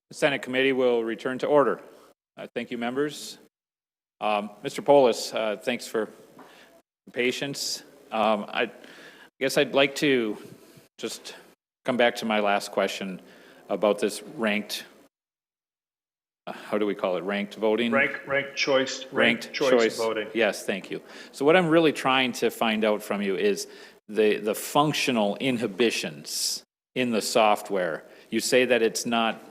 The Senate committee will return to order. Thank you, members. Mr. Polis, thanks for your patience. I guess I'd like to just come back to my last question about this ranked, how do we call it, ranked voting? Ranked choice voting. Yes, thank you. So what I'm really trying to find out from you is the functional inhibitions in the software. You say that it's not,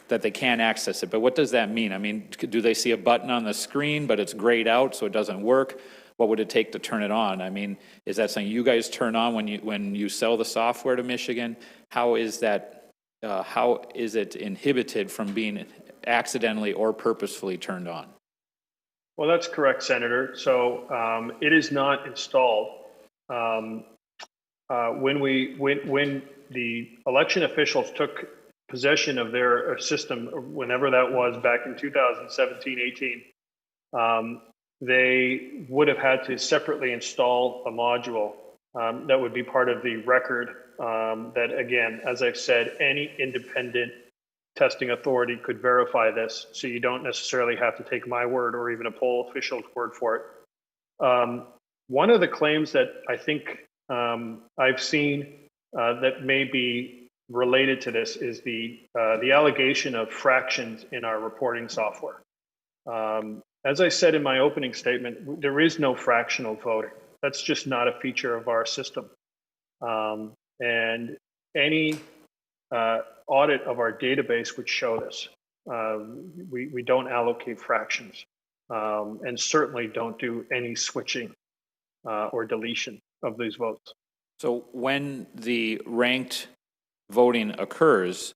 that they can't access it, but what does that mean? I mean, do they see a button on the screen, but it's grayed out so it doesn't work? What would it take to turn it on? I mean, is that something you guys turn on when you sell the software to Michigan? How is that, how is it inhibited from being accidentally or purposefully turned on? Well, that's correct, Senator. So it is not installed. When the election officials took possession of their system, whenever that was back in 2017-18, they would have had to separately install a module that would be part of the record that, again, as I've said, any independent testing authority could verify this, so you don't necessarily have to take my word or even a poll official's word for it. One of the claims that I think I've seen that may be related to this is the allegation of fractions in our reporting software. As I said in my opening statement, there is no fractional voting. That's just not a feature of our system. And any audit of our database would show this. We don't allocate fractions and certainly don't do any switching or deletion of these votes. So when the ranked voting occurs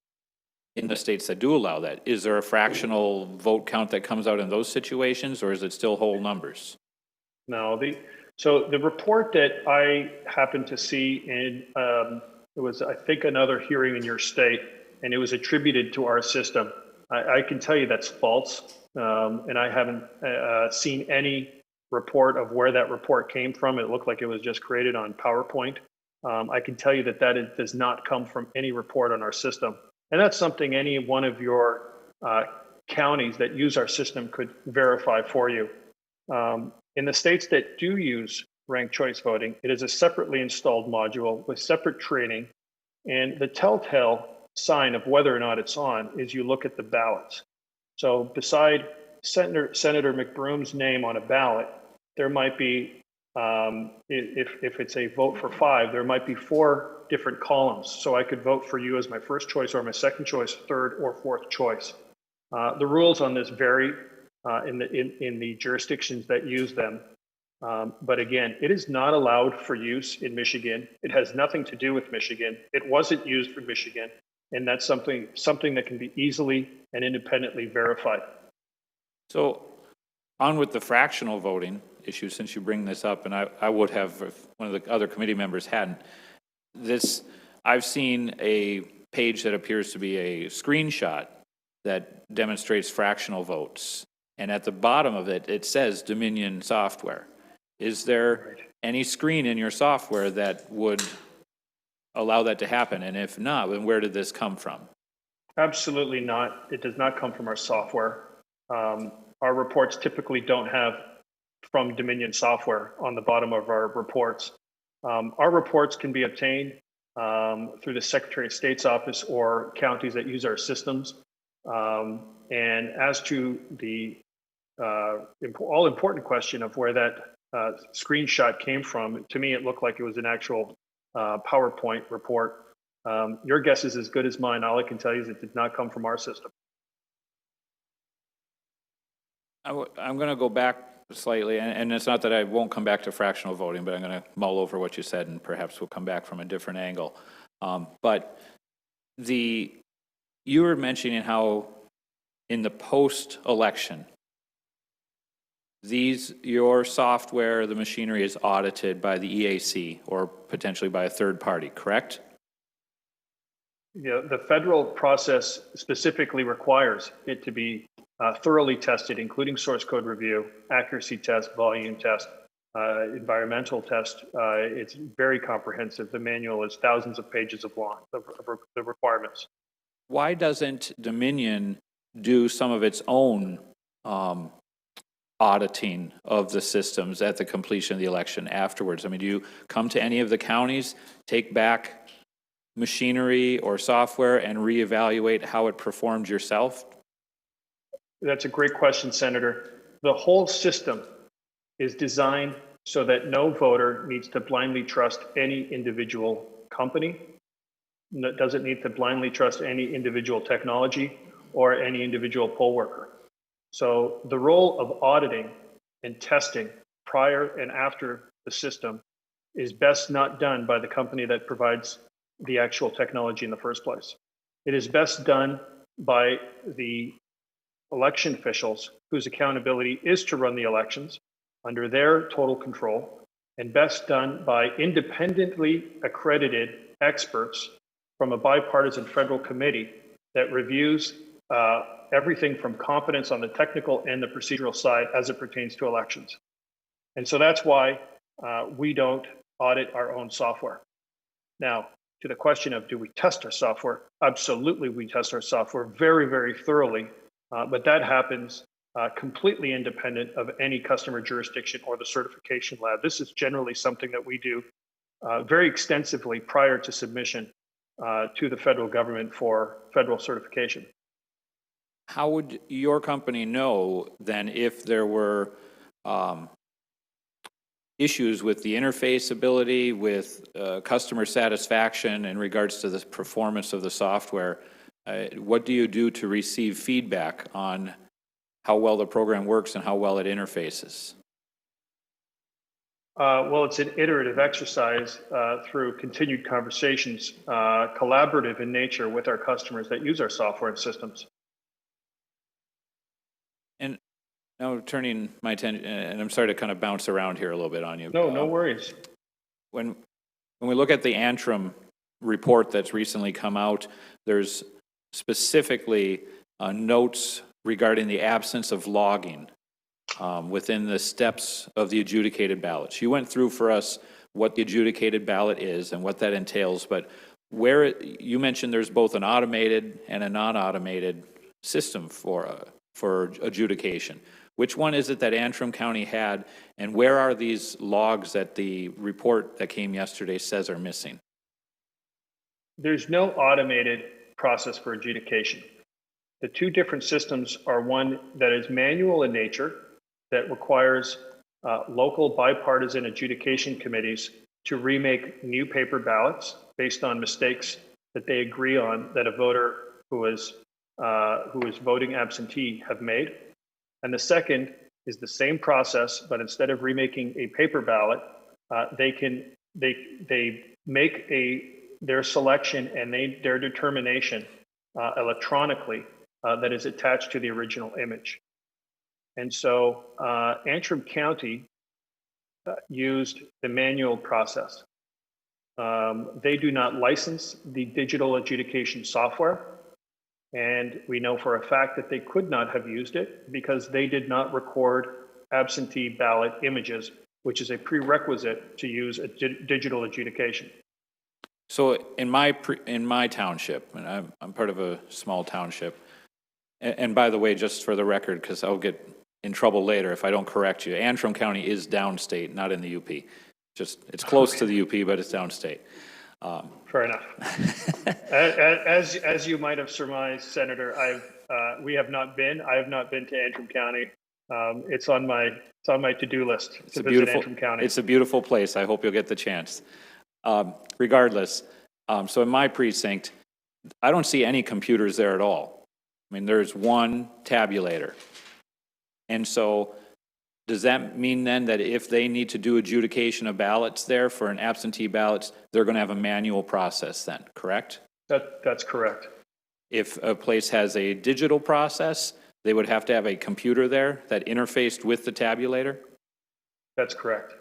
in the states that do allow that, is there a fractional vote count that comes out in those situations, or is it still whole numbers? No, so the report that I happened to see in, it was, I think, another hearing in your state, and it was attributed to our system. I can tell you that's false, and I haven't seen any report of where that report came from. It looked like it was just created on PowerPoint. I can tell you that it does not come from any report on our system. And that's something any one of your counties that use our system could verify for you. In the states that do use ranked choice voting, it is a separately installed module with separate training. And the telltale sign of whether or not it's on is you look at the ballots. So beside Senator McBroom's name on a ballot, there might be, if it's a vote for 5, there might be 4 different columns. So I could vote for you as my first choice or my second choice, third or fourth choice. The rules on this vary in the jurisdictions that use them. But again, it is not allowed for use in Michigan. It has nothing to do with Michigan. It wasn't used for Michigan. And that's something that can be easily and independently verified. So on with the fractional voting issue, since you bring this up, and I would have, if one of the other committee members hadn't, I've seen a page that appears to be a screenshot that demonstrates fractional votes. And at the bottom of it, it says Dominion software. Is there any screen in your software that would allow that to happen? And if not, then where did this come from? Absolutely not. It does not come from our software. Our reports typically don't have from Dominion software on the bottom of our reports. Our reports can be obtained through the Secretary of State's office or counties that use our systems. And as to the all-important question of where that screenshot came from, to me it looked like it was an actual PowerPoint report. Your guess is as good as mine. All I can tell you is it did not come from our system. I'm going to go back slightly, and it's not that I won't come back to fractional voting, but I'm going to mull over what you said, and perhaps we'll come back from a different angle. But you were mentioning how in the post-election, your software, the machinery is audited by the EAC or potentially by a third party, correct? Yeah, the federal process specifically requires it to be thoroughly tested, including source code review, accuracy test, volume test, environmental test. It's very comprehensive. The manual is thousands of pages of long, the requirements. why doesn't Dominion do some of its own auditing of the systems at the completion of the election afterwards? I mean, do you come to any of the counties, take back machinery or software and reevaluate how it performed yourself? That's a great question, Senator. The whole system is designed so that no voter needs to blindly trust any individual company, doesn't need to blindly trust any individual technology or any individual poll worker. So the role of auditing and testing prior and after the system is best not done by the company that provides the actual technology in the first place. It is best done by the election officials whose accountability is to run the elections under their total control, and best done by independently accredited experts from a bipartisan federal committee that reviews everything from competence on the technical and the procedural side as it pertains to elections. And so that's why we don't audit our own software. Now, to the question of do we test our software? Absolutely, we test our software very, very thoroughly, but that happens completely independent of any customer jurisdiction or the certification lab. This is generally something that we do very extensively prior to submission to the federal government for federal certification. How would your company know then if there were issues with the interface ability, with customer satisfaction in regards to the performance of the software? What do you do to receive feedback on how well the program works and how well it interfaces? Well, it's an iterative exercise through continued conversations, collaborative in nature with our customers that use our software and systems. And now turning my attention, and I'm sorry to kind of bounce around here a little bit on you. No worries. When we look at the Antrim report that's recently come out, there's specifically notes regarding the absence of logging within the steps of the adjudicated ballots. You went through for us what the adjudicated ballot is and what that entails, but where you mentioned there's both an automated and a non-automated system for adjudication. Which one is it that Antrim County had, and where are these logs that the report that came yesterday says are missing? There's no automated process for adjudication. The two different systems are one that is manual in nature, that requires local bipartisan adjudication committees to remake new paper ballots based on mistakes that they agree on that a voter who is voting absentee have made. And the second is the same process, but instead of remaking a paper ballot, they make their selection and their determination electronically that is attached to the original image. And so Antrim County used the manual process. They do not license the digital adjudication software. And we know for a fact that they could not have used it because they did not record absentee ballot images, which is a prerequisite to use a digital adjudication. So in my township, and I'm part of a small township, and by the way, just for the record, because I'll get in trouble later if I don't correct you, Antrim County is downstate, not in the UP. It's close to the UP, but it's downstate. Fair enough. As you might have surmised, Senator, I have not been to Antrim County. It's on my to-do list to visit Antrim County. It's a beautiful place. I hope you'll get the chance. Regardless, so in my precinct, I don't see any computers there at all. I mean, there's one tabulator. And so does that mean then that if they need to do adjudication of ballots there for an absentee ballots, they're going to have a manual process then, correct? That's correct. If a place has a digital process, they would have to have a computer there that interfaced with the tabulator? That's correct.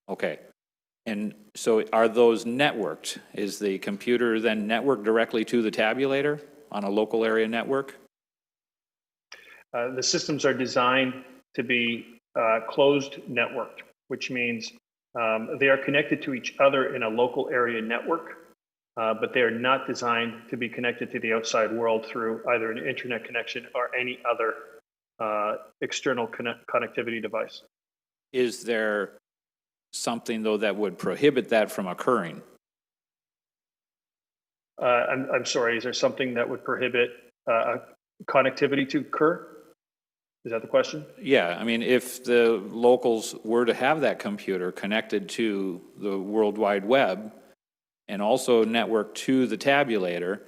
Okay. And so are those networked? Is the computer then networked directly to the tabulator on a local area network? The systems are designed to be closed networked, which means they are connected to each other in a local area network. but they are not designed to be connected to the outside world through either an internet connection or any other external connectivity device. Is there something, though, that would prohibit that from occurring? I'm sorry, is there something that would prohibit connectivity to occur? Is that the question? Yeah, I mean, if the locals were to have that computer connected to the World Wide Web and also networked to the tabulator,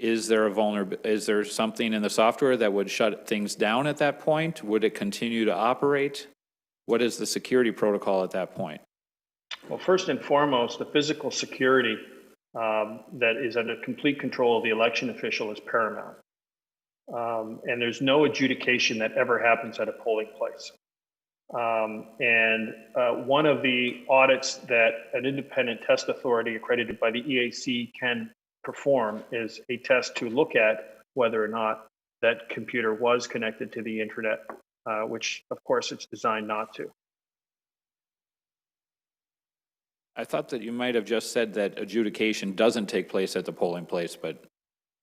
is there something in the software that would shut things down at that point? Would it continue to operate? What is the security protocol at that point? Well, first and foremost, the physical security that is under complete control of the election official is paramount. And there's no adjudication that ever happens at a polling place. One of the audits that an independent test authority accredited by the EAC can perform is a test to look at whether or not that computer was connected to the internet, which of course it's designed not to. I thought that you might have just said that adjudication doesn't take place at the polling place, but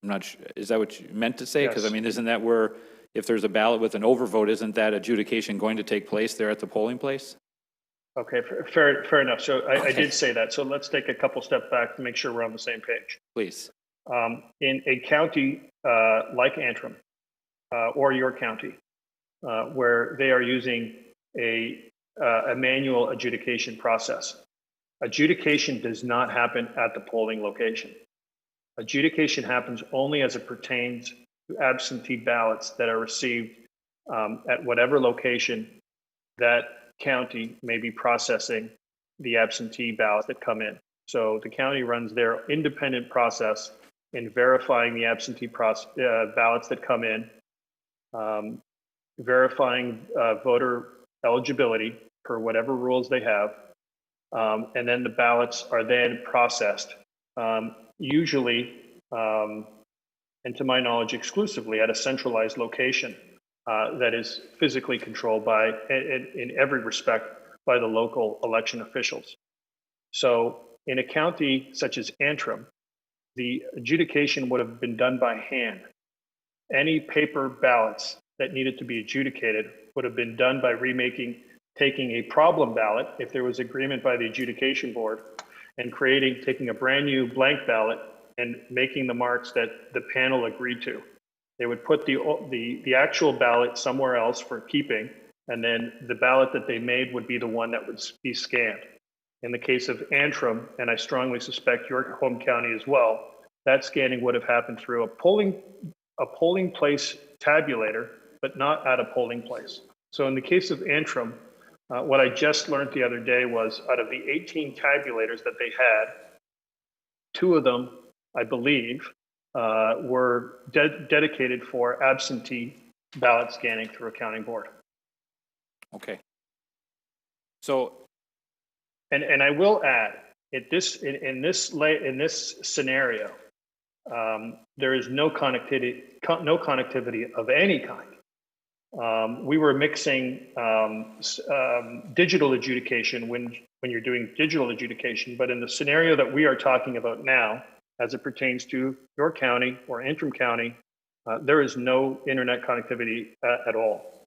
I'm not sure. Is that what you meant to say? Because Yes. I mean, isn't that where, if there's a ballot with an overvote, isn't that adjudication going to take place there at the polling place? Okay, fair enough. So I Okay. did say that. So let's take a couple steps back to make sure we're on the same page. Please. In a county like Antrim or your county, where they are using a manual adjudication process, adjudication does not happen at the polling location. Adjudication happens only as it pertains to absentee ballots that are received at whatever location that county may be processing the absentee ballots that come in. So the county runs their independent process in verifying the absentee ballots that come in, verifying voter eligibility per whatever rules they have, and then the ballots are then processed, usually, and to my knowledge, exclusively at a centralized location that is physically controlled by, in every respect, by the local election officials. So in a county such as Antrim, the adjudication would have been done by hand. Any paper ballots that needed to be adjudicated would have been done by taking a problem ballot, if there was agreement by the adjudication board, and taking a brand new blank ballot and making the marks that the panel agreed to. They would put the actual ballot somewhere else for keeping, and then the ballot that they made would be the one that would be scanned. In the case of Antrim, and I strongly suspect your home county as well, that scanning would have happened through a polling place tabulator, but not at a polling place. So in the case of Antrim, what I just learned the other day was out of the 18 tabulators that they had, 2 of them, I believe, were dedicated for absentee ballot scanning through a counting board. Okay. So, and I will add, in this scenario, there is no connectivity of any kind. We were mixing digital adjudication when you're doing digital adjudication, but in the scenario that we are talking about now, as it pertains to your county or Antrim County, there is no internet connectivity at all.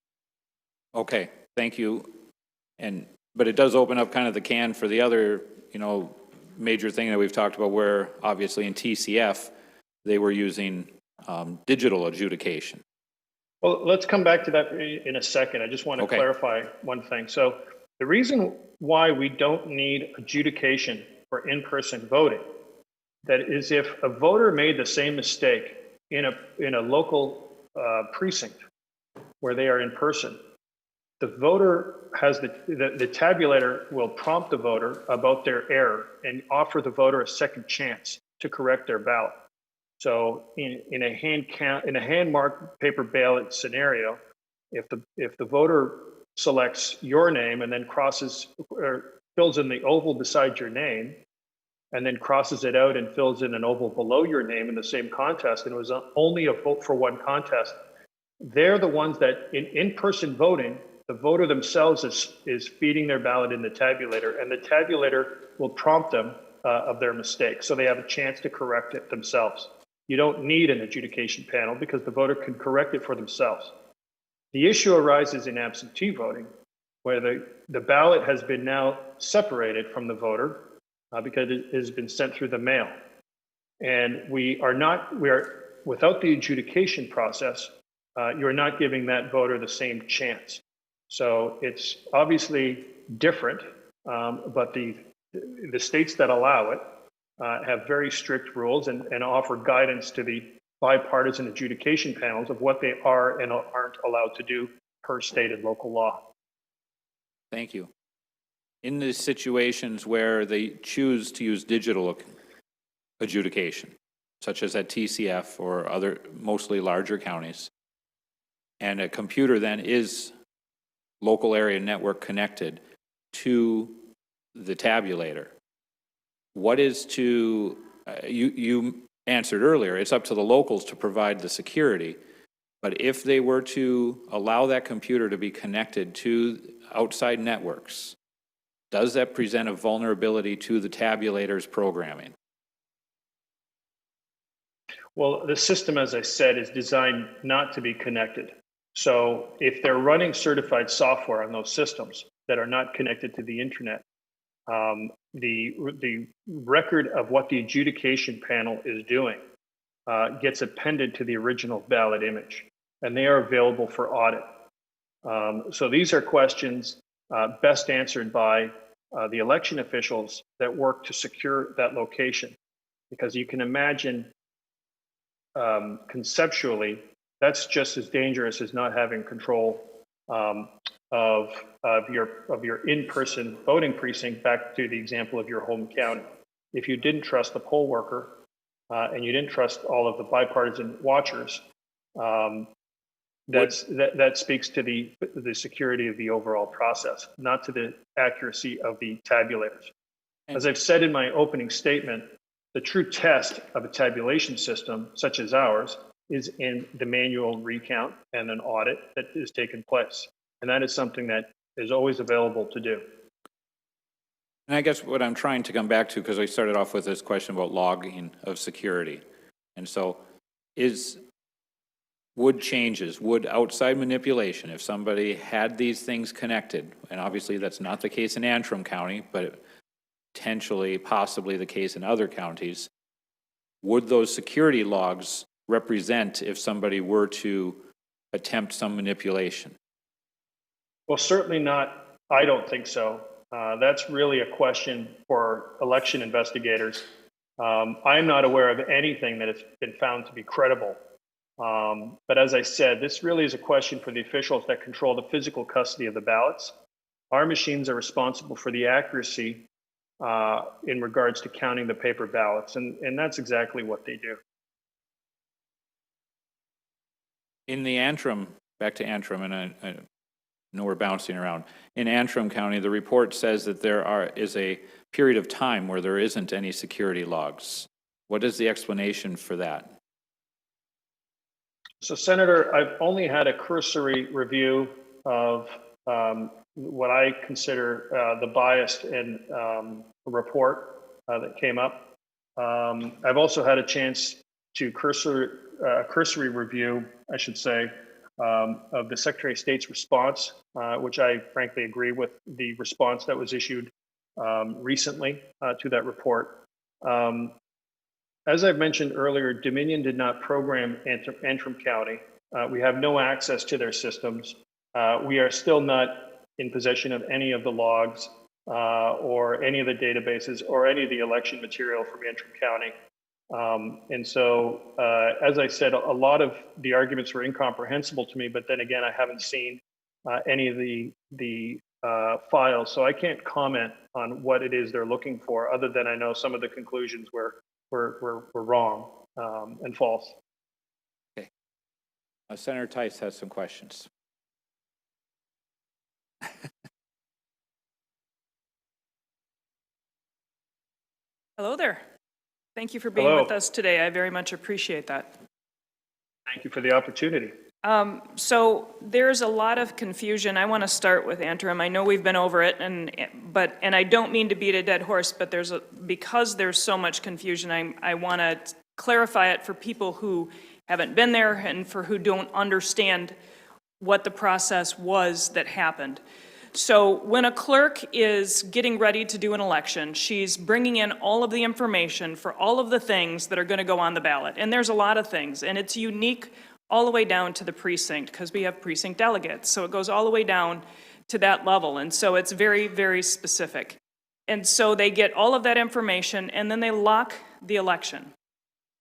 okay, thank you. But it does open up kind of the can for the other, major thing that we've talked about, where obviously in TCF, they were using digital adjudication. Well, let's come back to that in a second. I just want to clarify one thing. So the reason why we don't need adjudication for in-person voting, that is if a voter made the same mistake in a local precinct where they are in person, the voter has the tabulator will prompt the voter about their error and offer the voter a second chance to correct their ballot. So in a hand marked paper ballot scenario, if the voter selects your name and then crosses or fills in the oval beside your name, and then crosses it out and fills in an oval below your name in the same contest, and it was only a vote for one contest, they're the ones that in-person voting, the voter themselves is feeding their ballot in the tabulator, and the tabulator will prompt them of their mistake, so they have a chance to correct it themselves. You don't need an adjudication panel because the voter can correct it for themselves. The issue arises in absentee voting, where the ballot has been now separated from the voter because it has been sent through the mail. And we are without the adjudication process, you're not giving that voter the same chance. So it's obviously different, but the states that allow it have very strict rules and offer guidance to the bipartisan adjudication panels of what they are and aren't allowed to do per state and local law. Thank you. In the situations where they choose to use digital adjudication, such as at TCF or other mostly larger counties, and a computer then is local area network connected to the tabulator, what is to, you answered earlier, it's up to the locals to provide the security, but if they were to allow that computer to be connected to outside networks, does that present a vulnerability to the tabulator's programming? Well, the system, as I said, is designed not to be connected. So if they're running certified software on those systems that are not connected to the internet, the record of what the adjudication panel is doing gets appended to the original ballot image, and they are available for audit. So these are questions best answered by the election officials that work to secure that location, because you can imagine conceptually that's just as dangerous as not having control of your in-person voting precinct. Back to the example of your home county, if you didn't trust the poll worker and you didn't trust all of the bipartisan watchers, that speaks to the security of the overall process, not to the accuracy of the tabulators. As I've said in my opening statement, the true test of a tabulation system such as ours is in the manual recount and an audit that is taking place. And that is something that is always available to do. And I guess what I'm trying to come back to, because I started off with this question about logging of security. And so would outside manipulation, if somebody had these things connected, and obviously that's not the case in Antrim County, but potentially, possibly the case in other counties, would those security logs represent if somebody were to attempt some manipulation? Well, certainly not. I don't think so. That's really a question for election investigators. I'm not aware of anything that has been found to be credible. But as I said, this really is a question for the officials that control the physical custody of the ballots. Our machines are responsible for the accuracy in regards to counting the paper ballots, and that's exactly what they do. In the Antrim, back to Antrim, and I know we're bouncing around. In Antrim County, the report says that there is a period of time where there isn't any security logs. What is the explanation for that? So, Senator, I've only had a cursory review of what I consider the biased and report that came up. I've also had a chance to cursory review, I should say, of the Secretary of State's response, which I frankly agree with the response that was issued recently to that report. As I've mentioned earlier, Dominion did not program Antrim County. We have no access to their systems. We are still not in possession of any of the logs or any of the databases or any of the election material from Antrim County. And so, as I said, a lot of the arguments were incomprehensible to me, but then again, I haven't seen any of the files, so I can't comment on what it is they're looking for, other than I know some of the conclusions were wrong and false. Okay. Senator Tice has some questions. Hello there. Thank you for being with us today. I very much appreciate that. Thank you for the opportunity. So there's a lot of confusion. I want to start with Antrim. I know we've been over it, and I don't mean to beat a dead horse, but because there's so much confusion, I want to clarify it for people who haven't been there and for who don't understand what the process was that happened. So when a clerk is getting ready to do an election, she's bringing in all of the information for all of the things that are going to go on the ballot. And there's a lot of things, and it's unique all the way down to the precinct, because we have precinct delegates. So it goes all the way down to that level. And so it's very, very specific. And so they get all of that information, and then they lock the election.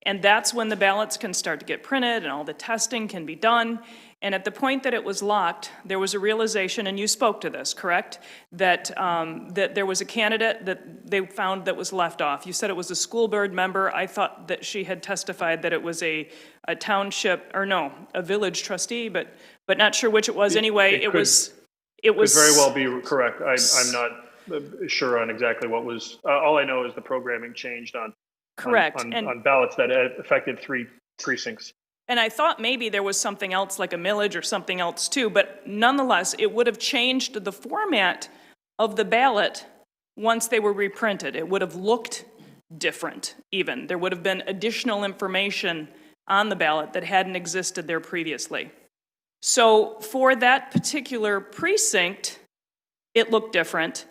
And that's when the ballots can start to get printed and all the testing can be done. And at the point that it was locked, there was a realization, and you spoke to this, correct? That there was a candidate that they found that was left off. You said it was a school board member. I thought that she had testified that it was a township, or no, a village trustee, but not sure which it was. Anyway, it was. Could very well be correct. I'm not sure on exactly what was. All I know is the programming changed on. Correct. On ballots that affected 3 precincts. And I thought maybe there was something else like a millage or something else too, but nonetheless, it would have changed the format of the ballot once they were reprinted. It would have looked different even. There would have been additional information on the ballot that hadn't existed there previously. So for that particular precinct, it looked different.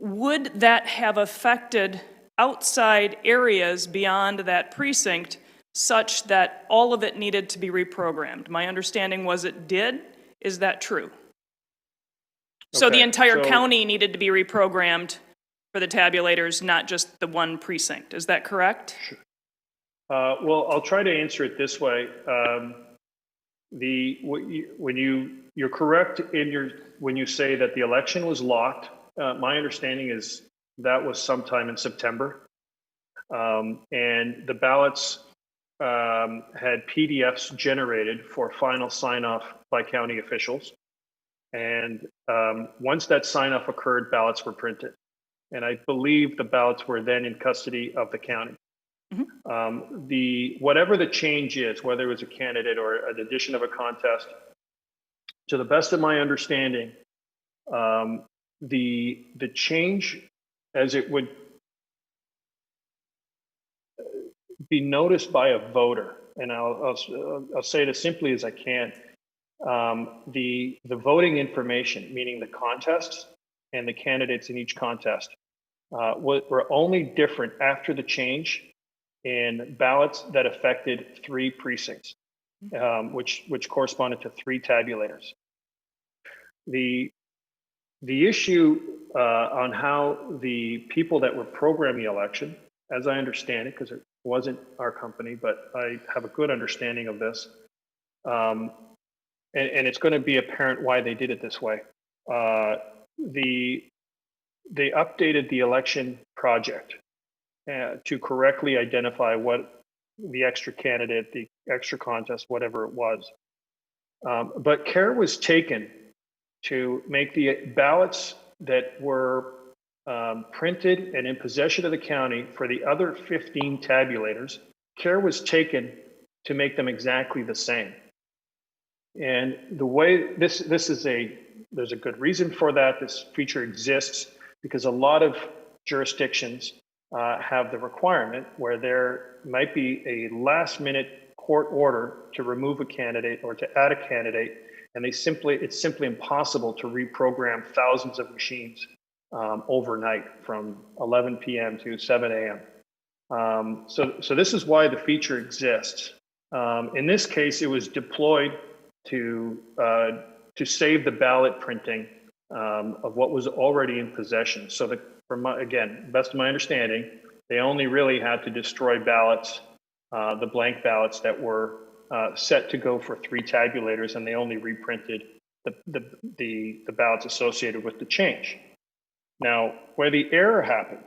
Would that have affected outside areas beyond that precinct such that all of it needed to be reprogrammed? My understanding was it did. Is that true? So the entire county needed to be reprogrammed for the tabulators, not just the one precinct. Is that correct? Sure. Well, I'll try to answer it this way. You're correct when you say that the election was locked. My understanding is that was sometime in September. And the ballots had PDFs generated for final sign-off by county officials. And once that sign-off occurred, ballots were printed. And I believe the ballots were then in custody of the county. Mm-hmm. Whatever the change is, whether it was a candidate or an addition of a contest, to the best of my understanding, the change, as it would be noticed by a voter, and I'll say it as simply as I can. The voting information, meaning the contests and the candidates in each contest, were only different after the change in ballots that affected 3 precincts, which corresponded to 3 tabulators. The issue on how the people that were programming the election, as I understand it, because it wasn't our company, but I have a good understanding of this, and it's going to be apparent why they did it this way. They updated the election project to correctly identify what the extra candidate, the extra contest, whatever it was. But care was taken to make the ballots that were printed and in possession of the county for the other 15 tabulators, care was taken to make them exactly the same. And the way there's a good reason for that. This feature exists because a lot of jurisdictions have the requirement where there might be a last minute court order to remove a candidate or to add a candidate, and it's simply impossible to reprogram thousands of machines overnight from 11 p.m. to 7 a.m. So this is why the feature exists. In this case, it was deployed to save the ballot printing of what was already in possession. So again, best of my understanding, they only really had to destroy ballots, the blank ballots that were set to go for 3 tabulators, and they only reprinted the ballots associated with the change. Now, where the error happened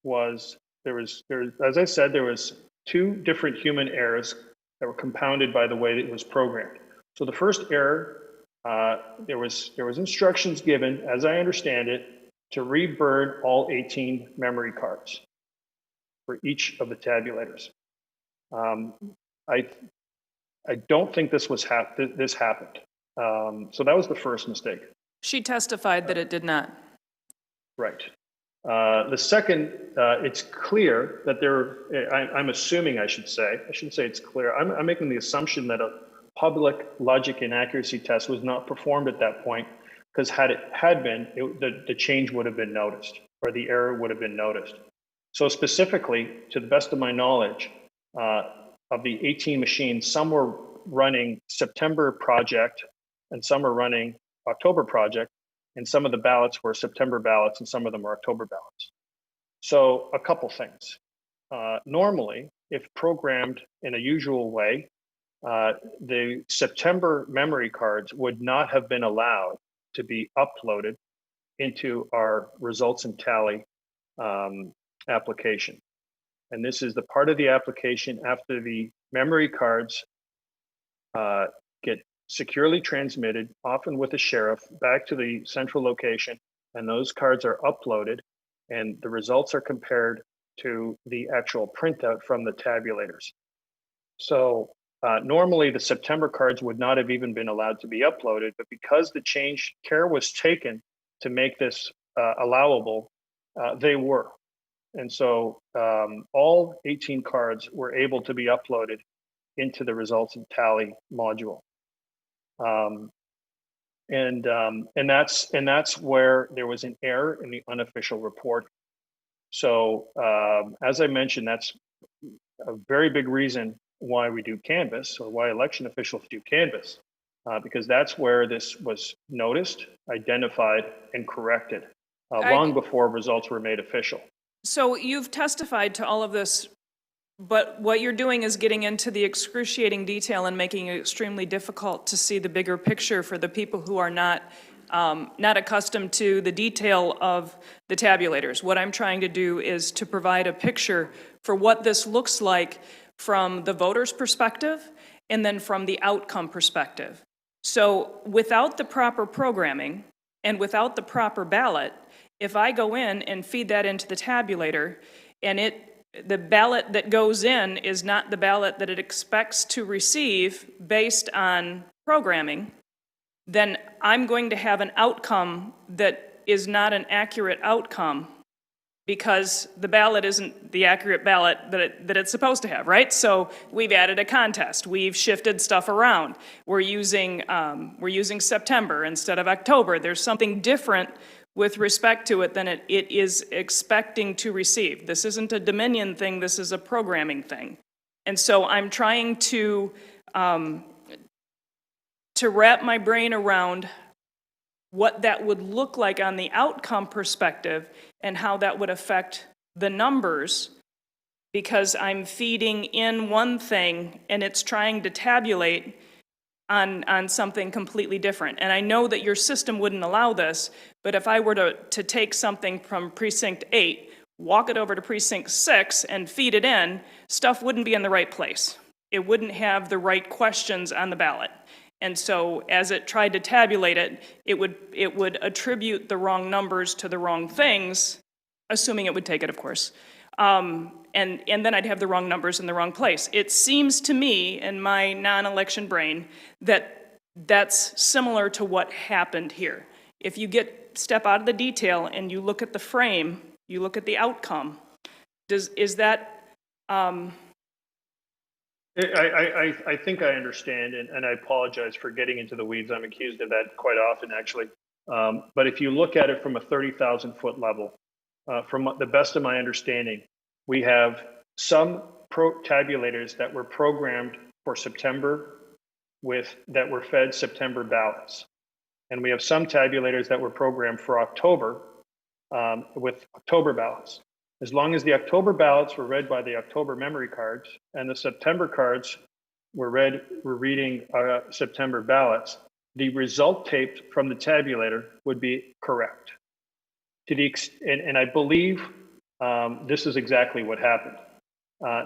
was as I said, there was 2 different human errors that were compounded by the way that it was programmed. So the first error, there was instructions given, as I understand it, to reburn all 18 memory cards for each of the tabulators. I don't think this happened. So that was the first mistake. She testified that it did not. Right. The second, it's clear that I'm assuming, I shouldn't say it's clear. I'm making the assumption that a public logic and accuracy test was not performed at that point, because had it had been, the change would have been noticed, or the error would have been noticed. So specifically, to the best of my knowledge, of the 18 machines, some were running September project and some are running October project, and some of the ballots were September ballots and some of them are October ballots. So a couple things. Normally, if programmed in a usual way, the September memory cards would not have been allowed to be uploaded into our results and tally application. And this is the part of the application after the memory cards get securely transmitted, often with a sheriff, back to the central location, and those cards are uploaded, and the results are compared to the actual printout from the tabulators. So normally the September cards would not have even been allowed to be uploaded, but because the care was taken to make this allowable, they were. And so all 18 cards were able to be uploaded into the results and tally module. And that's where there was an error in the unofficial report. So as I mentioned, that's a very big reason why we do Canvas, or why election officials do Canvas, because that's where this was noticed, identified, and corrected long before results were made official. So you've testified to all of this, but what you're doing is getting into the excruciating detail and making it extremely difficult to see the bigger picture for the people who are not accustomed to the detail of the tabulators. What I'm trying to do is to provide a picture for what this looks like from the voter's perspective and then from the outcome perspective. So without the proper programming and without the proper ballot, if I go in and feed that into the tabulator and the ballot that goes in is not the ballot that it expects to receive based on programming, then I'm going to have an outcome that is not an accurate outcome, because the ballot isn't the accurate ballot that it's supposed to have, right? So we've added a contest. We've shifted stuff around. We're using September instead of October. There's something different with respect to it than it is expecting to receive. This isn't a Dominion thing. This is a programming thing. And so I'm trying to wrap my brain around what that would look like on the outcome perspective and how that would affect the numbers, because I'm feeding in one thing and it's trying to tabulate on something completely different. And I know that your system wouldn't allow this, but if I were to take something from precinct 8, walk it over to precinct 6 and feed it in, stuff wouldn't be in the right place. It wouldn't have the right questions on the ballot. And so as it tried to tabulate it, it would attribute the wrong numbers to the wrong things, assuming it would take it, of course. And then I'd have the wrong numbers in the wrong place. It seems to me, in my non-election brain, that that's similar to what happened here. If you step out of the detail and you look at the frame, you look at the outcome, is that... I think I understand, and I apologize for getting into the weeds. I'm accused of that quite often, actually. But if you look at it from a 30,000-foot level, from the best of my understanding, we have some tabulators that were programmed for September that were fed September ballots. And we have some tabulators that were programmed for October with October ballots. As long as the October ballots were read by the October memory cards and the September cards were reading September ballots, the result taped from the tabulator would be correct. And I believe this is exactly what happened.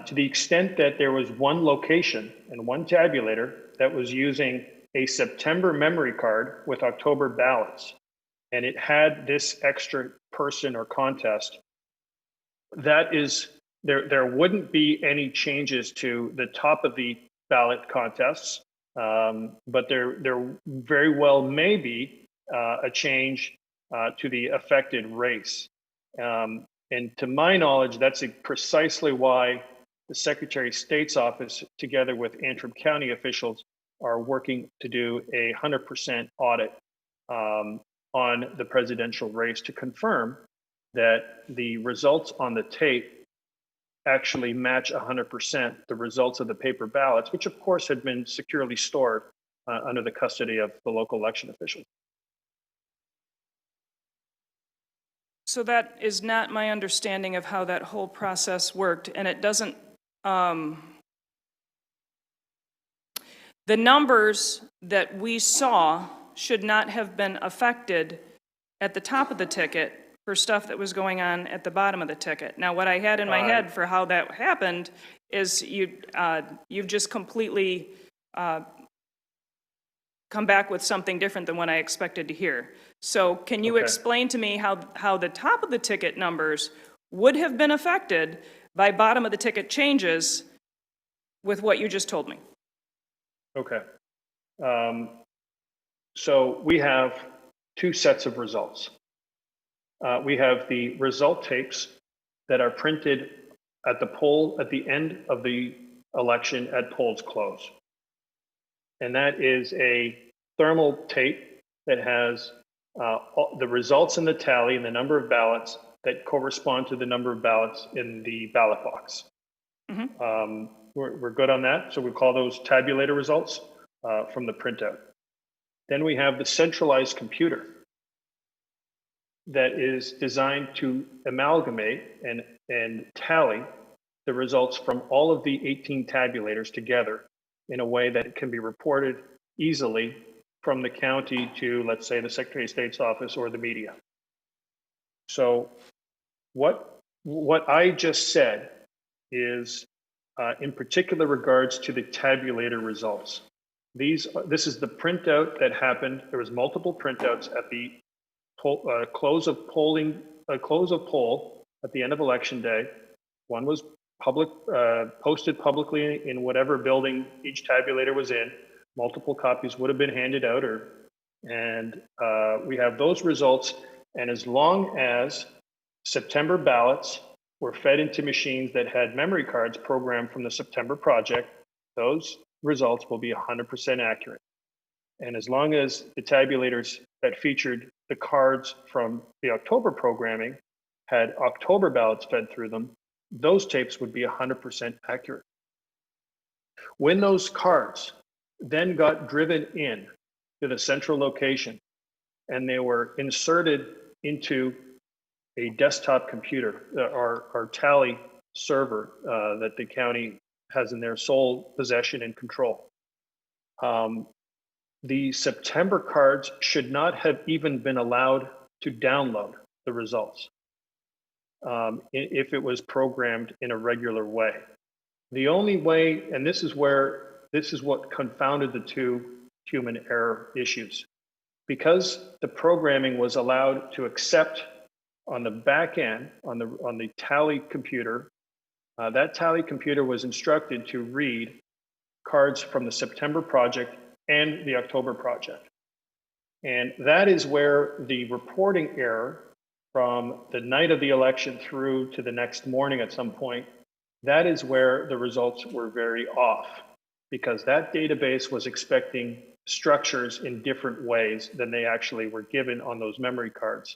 To the extent that there was one location and one tabulator that was using a September memory card with October ballots, and it had this extra person or contest, that is, there wouldn't be any changes to the top of the ballot contests, but there very well may be a change to the affected race. And to my knowledge, that's precisely why the Secretary of State's office, together with Antrim County officials, are working to do a 100% audit on the presidential race to confirm that the results on the tape actually match 100% the results of the paper ballots, which of course had been securely stored under the custody of the local election officials. So that is not my understanding of how that whole process worked, and it doesn't, the numbers that we saw should not have been affected at the top of the ticket for stuff that was going on at the bottom of the ticket. Now, what I had in my head for how that happened is you've just completely come back with something different than what I expected to hear. So can you explain to me how the top of the ticket numbers would have been affected by bottom of the ticket changes with what you just told me? Okay. So we have two sets of results. We have the result tapes that are printed at the poll at the end of the election at polls close. And that is a thermal tape that has the results in the tally and the number of ballots that correspond to the number of ballots in the ballot box. Mm-hmm. We're good on that. So we call those tabulator results from the printout. Then we have the centralized computer that is designed to amalgamate and tally the results from all of the 18 tabulators together in a way that it can be reported easily from the county to, let's say, the Secretary of State's office or the media. So what I just said is in particular regards to the tabulator results. This is the printout that happened. There was multiple printouts at the close of poll at the end of election day. One was posted publicly in whatever building each tabulator was in. Multiple copies would have been handed out, and we have those results. And as long as September ballots were fed into machines that had memory cards programmed from the September project, those results will be 100% accurate. And as long as the tabulators that featured the cards from the October programming had October ballots fed through them, those tapes would be 100% accurate. When those cards then got driven in to the central location and they were inserted into a desktop computer, our tally server that the county has in their sole possession and control. The September cards should not have even been allowed to download the results if it was programmed in a regular way. The only way, and this is what confounded the two human error issues. Because the programming was allowed to accept on the back end, on the tally computer, that tally computer was instructed to read cards from the September project and the October project. And that is where the reporting error from the night of the election through to the next morning at some point, that is where the results were very off, because that database was expecting structures in different ways than they actually were given on those memory cards.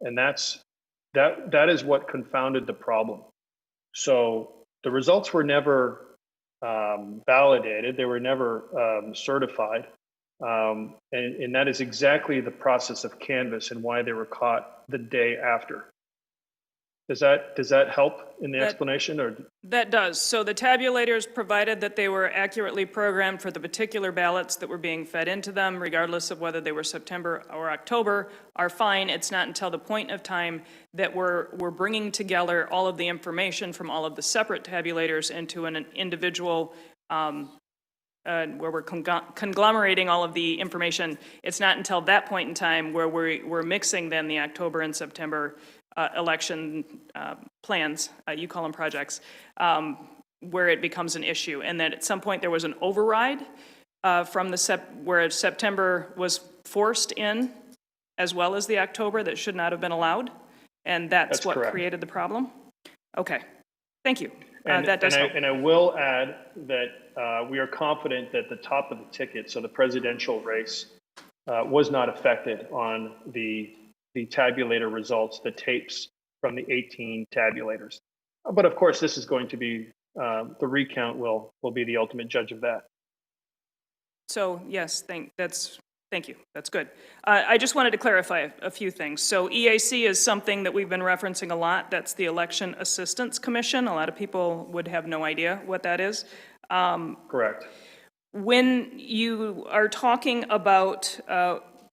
And that is what confounded the problem. So the results were never validated, they were never certified. And that is exactly the process of Canvas and why they were caught the day after. Does that help in the explanation? Or that does. So the tabulators provided that they were accurately programmed for the particular ballots that were being fed into them, regardless of whether they were September or October, are fine. It's not until the point of time that we're bringing together all of the information from all of the separate tabulators into an individual where we're conglomerating all of the information. It's not until that point in time where we're mixing then the October and September election plans, you call them projects, where it becomes an issue, and that at some point there was an override from the where September was forced in, as well as the October that should not have been allowed, and that's what correct. created the problem? Okay, thank you. And, That does help. and I will add that we are confident that the top of the ticket, so the presidential race, was not affected on the tabulator results, the tapes from the 18 tabulators. But of course, this is going to be, the recount will be the ultimate judge of that. So yes, thank you. That's good. I just wanted to clarify a few things. So EAC is something that we've been referencing a lot. That's the Election Assistance Commission. A lot of people would have no idea what that is. Correct. When you are talking about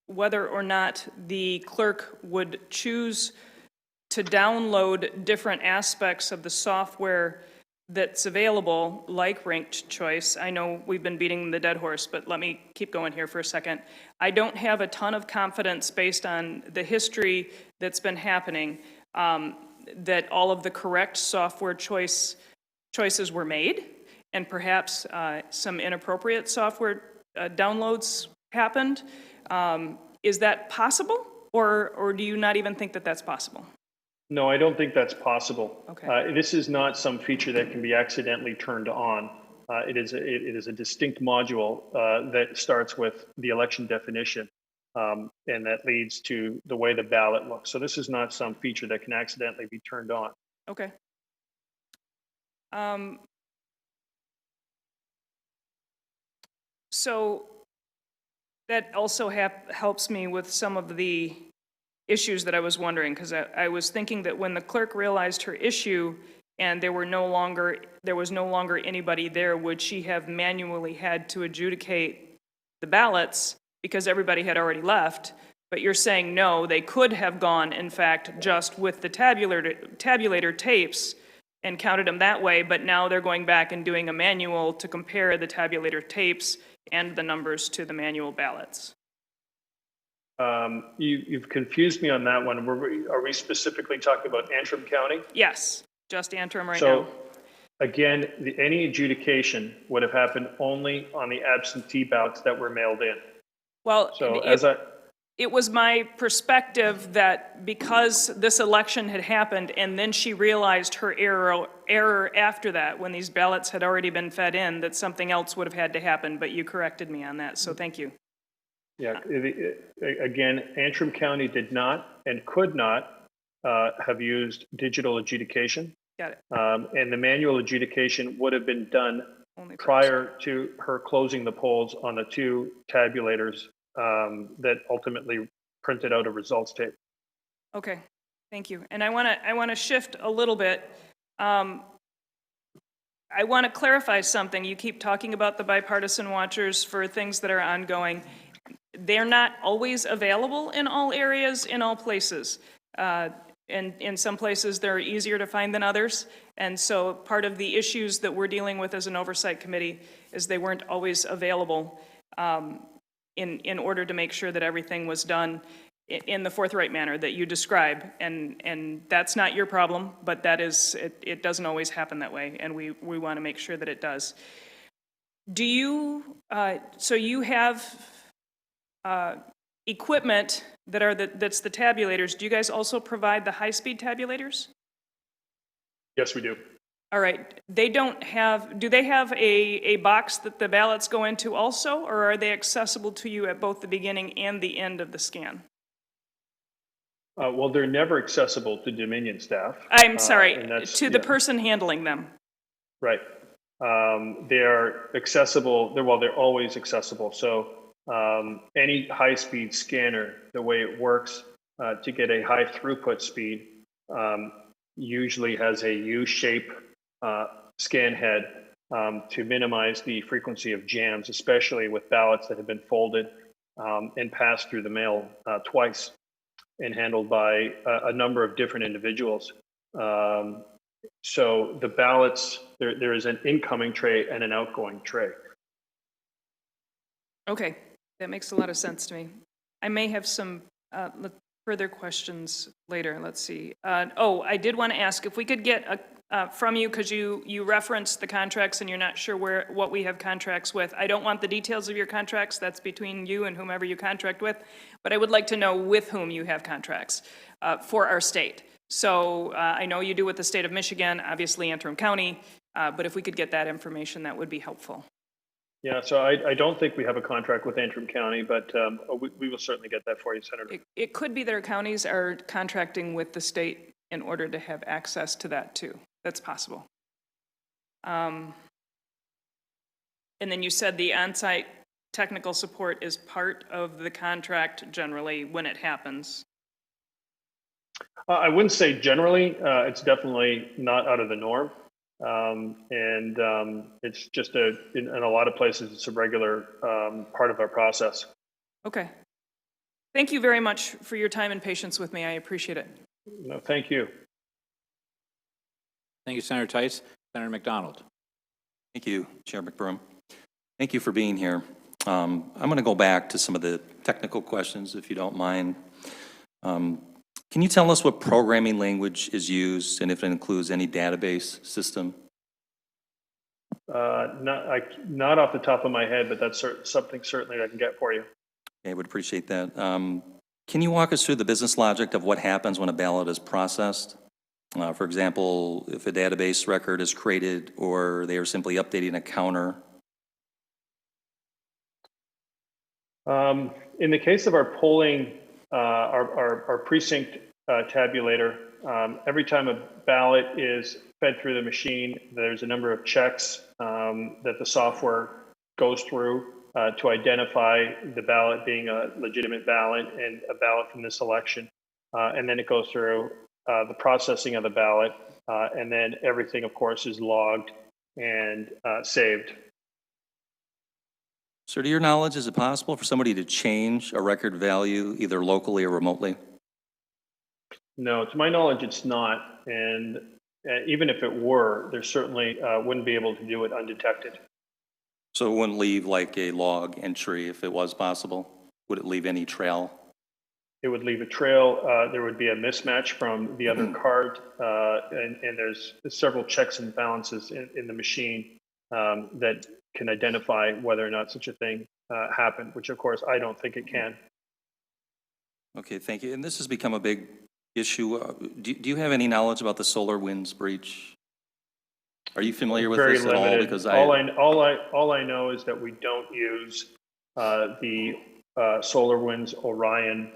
whether or not the clerk would choose to download different aspects of the software that's available, like ranked choice. I know we've been beating the dead horse, but let me keep going here for a second. I don't have a ton of confidence based on the history that's been happening that all of the correct software choices were made, and perhaps some inappropriate software downloads happened. Is that possible, or do you not even think that that's possible? No, I don't think that's possible. Okay. This is not some feature that can be accidentally turned on. It is a distinct module that starts with the election definition, and that leads to the way the ballot looks. So this is not some feature that can accidentally be turned on. Okay. So that also helps me with some of the issues that I was wondering, because I was thinking that when the clerk realized her issue and there was no longer anybody there, would she have manually had to adjudicate the ballots because everybody had already left? But you're saying no, they could have gone, in fact, just with the tabulator tapes and counted them that way, but now they're going back and doing a manual to compare the tabulator tapes and the numbers to the manual ballots. You've confused me on that one. Are we specifically talking about Antrim County? Yes, just Antrim right now. So again, any adjudication would have happened only on the absentee ballots that were mailed in. Well, So it was my perspective that because this election had happened and then she realized her error after that, when these ballots had already been fed in, that something else would have had to happen, but you corrected me on that, so thank you. Yeah, again, Antrim County did not and could not have used digital adjudication. Got it. And the manual adjudication would have been done Only prior to her closing the polls on the two tabulators that ultimately printed out a results tape. Okay, thank you. And I want to shift a little bit. I want to clarify something. You keep talking about the bipartisan watchers for things that are ongoing. They're not always available in all areas, in all places. And in some places, they're easier to find than others. And so part of the issues that we're dealing with as an oversight committee is they weren't always available in order to make sure that everything was done in the forthright manner that you describe. And that's not your problem, but that is, it doesn't always happen that way. And we want to make sure that it does. Do you, so you have equipment that's the tabulators. Do you guys also provide the high-speed tabulators? Yes, we do. All right. They don't have, do they have a box that the ballots go into also, or are they accessible to you at both the beginning and the end of the scan? Well, they're never accessible to Dominion staff. I'm sorry, to the yeah. person handling them. Right. They're accessible. They're always accessible. So any high-speed scanner, the way it works to get a high throughput speed, usually has a U-shape scan head to minimize the frequency of jams, especially with ballots that have been folded and passed through the mail twice and handled by a number of different individuals. So the ballots, there is an incoming tray and an outgoing tray. Okay, that makes a lot of sense to me. I may have some, Further questions later, let's see. I did want to ask if we could get from you, because you referenced the contracts and you're not sure what we have contracts with. I don't want the details of your contracts, that's between you and whomever you contract with, but I would like to know with whom you have contracts for our state. So I know you do with the state of Michigan, obviously Antrim County, but if we could get that information, that would be helpful. Yeah, so I don't think we have a contract with Antrim County, but we will certainly get that for you, Senator. It could be that our counties are contracting with the state in order to have access to that too. That's possible. And then you said the on-site technical support is part of the contract generally when it happens. I wouldn't say generally. It's definitely not out of the norm. It's just in a lot of places, it's a regular part of our process. Okay. Thank you very much for your time and patience with me. I appreciate it. No, thank you. Thank you, Senator Tice. Senator McDonald. Thank you, Chair McBroom. Thank you for being here. I'm going to go back to some of the technical questions, if you don't mind. Can you tell us what programming language is used and if it includes any database system? Not off the top of my head, but that's something certainly I can get for you. Okay, I would appreciate that. Can you walk us through the business logic of what happens when a ballot is processed? For example, if a database record is created or they are simply updating a counter. In the case of our polling, our precinct tabulator, every time a ballot is fed through the machine, there's a number of checks that the software goes through to identify the ballot being a legitimate ballot and a ballot from this election. And then it goes through the processing of the ballot, and then everything, of course, is logged and saved. So to your knowledge, is it possible for somebody to change a record value either locally or remotely? No, to my knowledge, it's not. And even if it were, there certainly wouldn't be able to do it undetected. So it wouldn't leave like a log entry if it was possible? Would it leave any trail? It would leave a trail. There would be a mismatch from the other card, and there's several checks and balances in the machine that can identify whether or not such a thing happened, which of course I don't think it can. Okay, thank you. And this has become a big issue. Do you have any knowledge about the SolarWinds breach? Are you familiar with Very this limited. at all? Because all I know is that we don't use the SolarWinds Orion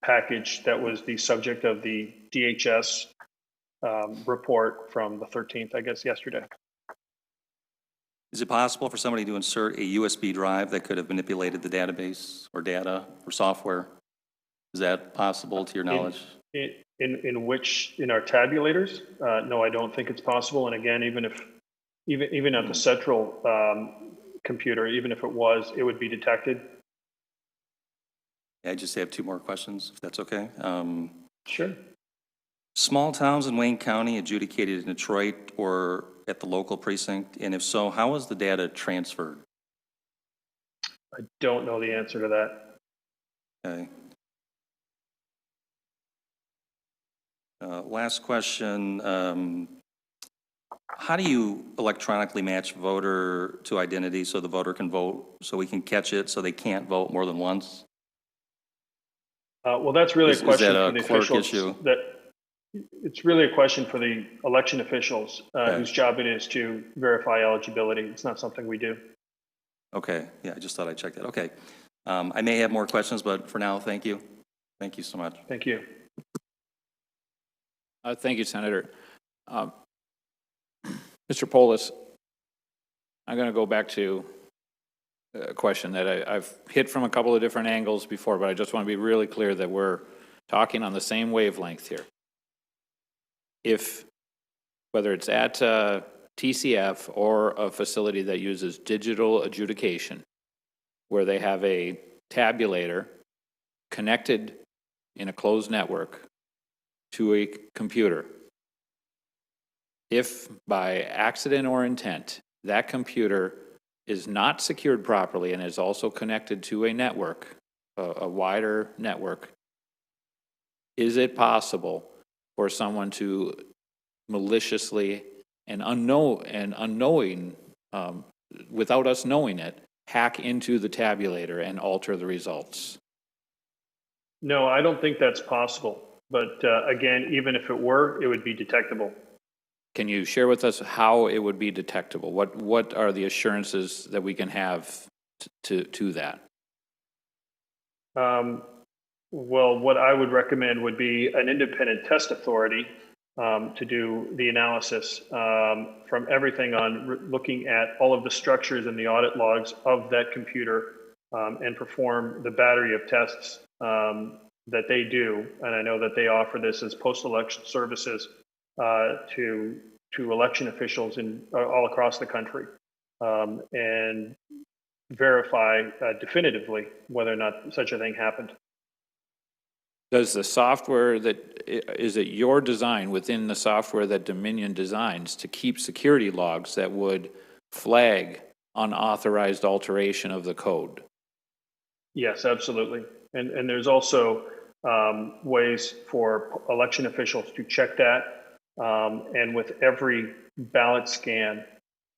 package that was the subject of the DHS report from the 13th, I guess, yesterday. Is it possible for somebody to insert a USB drive that could have manipulated the database or data or software? Is that possible to your knowledge? In our tabulators? No, I don't think it's possible. And again, even at the central computer, even if it was, it would be detected. I just have two more questions, if that's okay. Sure. Small towns in Wayne County adjudicated in Detroit or at the local precinct? And if so, how was the data transferred? I don't know the answer to that. Okay. Last question. How do you electronically match voter to identity so the voter can vote, so we can catch it so they can't vote more than once? Well, that's really a question for the clerk officials. issue? It's really a question for the election officials whose job it is to verify eligibility. It's not something we do. Okay, yeah, I just thought I'd check that. Okay. I may have more questions, but for now, thank you. Thank you so much. Thank you. Thank you, Senator. Mr. Polis, I'm going to go back to a question that I've hit from a couple of different angles before, but I just want to be really clear that we're talking on the same wavelength here. Whether it's at TCF or a facility that uses digital adjudication, where they have a tabulator connected in a closed network to a computer, if by accident or intent that computer is not secured properly and is also connected to a network, a wider network, is it possible for someone to maliciously and unknowing, without us knowing it, hack into the tabulator and alter the results? No, I don't think that's possible. But again, even if it were, it would be detectable. Can you share with us how it would be detectable? What are the assurances that we can have to that? Well, what I would recommend would be an independent test authority to do the analysis from everything on looking at all of the structures in the audit logs of that computer and perform the battery of tests that they do. And I know that they offer this as post-election services to election officials in all across the country, and verify definitively whether or not such a thing happened. Does the software is it your design within the software that Dominion designs to keep security logs that would flag unauthorized alteration of the code? Yes, absolutely. And there's also ways for election officials to check that. And with every ballot scan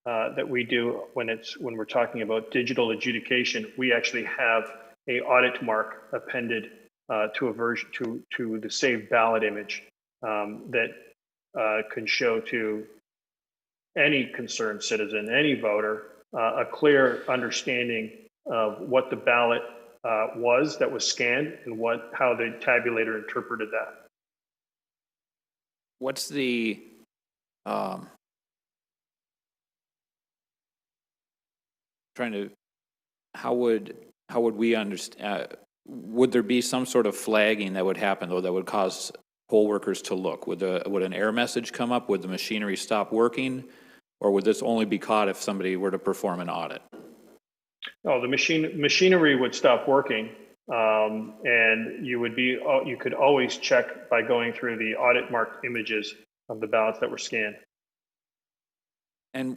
that we do when we're talking about digital adjudication, we actually have a audit mark appended to a version to the saved ballot image that can show to any concerned citizen, any voter, a clear understanding of what the ballot was that was scanned and how the tabulator interpreted that. What's the how would we understand? Would there be some sort of flagging that would happen, though, that would cause poll workers to look? Would an error message come up? Would the machinery stop working? Or would this only be caught if somebody were to perform an audit? Oh, the machinery would stop working, and you could always check by going through the audit marked images of the ballots that were scanned. And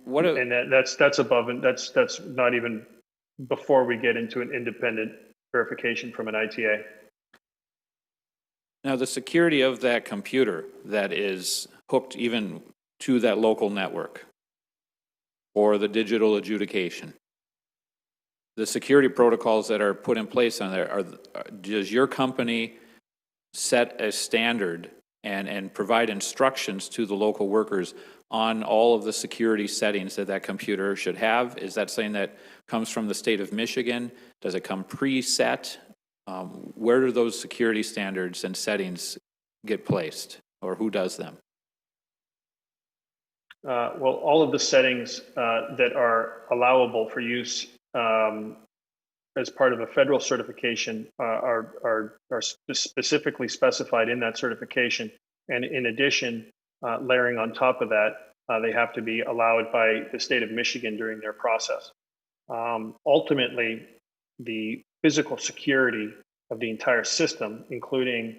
that's above, and that's not even before we get into an independent verification from an ITA. Now, the security of that computer that is hooked even to that local network or the digital adjudication, the security protocols that are put in place on there, does your company set a standard and provide instructions to the local workers on all of the security settings that computer should have? Is that something that comes from the state of Michigan? Does it come preset? Where do those security standards and settings get placed, or who does them? Well, all of the settings that are allowable for use as part of a federal certification are specifically specified in that certification. And in addition, layering on top of that, they have to be allowed by the state of Michigan during their process. Ultimately, the physical security of the entire system, including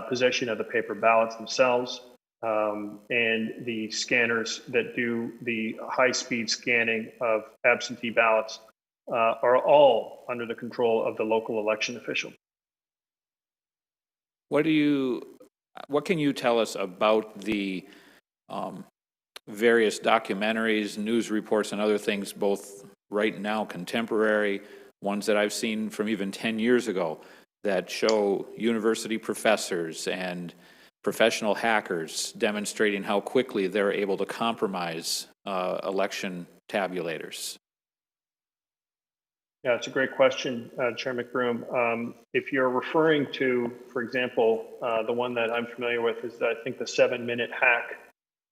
possession of the paper ballots themselves, and the scanners that do the high-speed scanning of absentee ballots, are all under the control of the local election official. What can you tell us about the various documentaries, news reports, and other things, both right now, contemporary, ones that I've seen from even 10 years ago, that show university professors and professional hackers demonstrating how quickly they're able to compromise election tabulators? Yeah, it's a great question, Chair McBroom. If you're referring to, for example, the one that I'm familiar with is, I think, the 7-minute hack.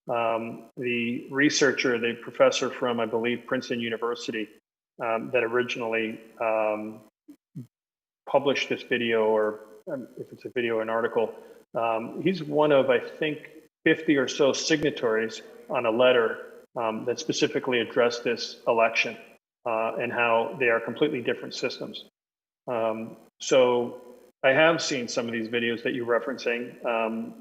The researcher, the professor from, I believe, Princeton University, that originally published this video, or if it's a video, an article, he's one of, I think, 50 or so signatories on a letter that specifically addressed this election. And how they are completely different systems. So I have seen some of these videos that you're referencing.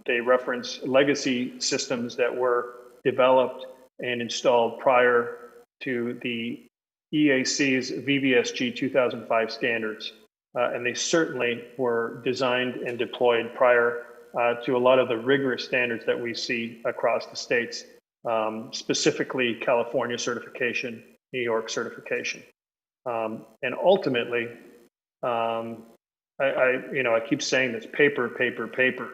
They reference legacy systems that were developed and installed prior to the EAC's VVSG 2005 standards. And they certainly were designed and deployed prior to a lot of the rigorous standards that we see across the states, specifically California certification, New York certification. And ultimately, I keep saying this: paper, paper, paper.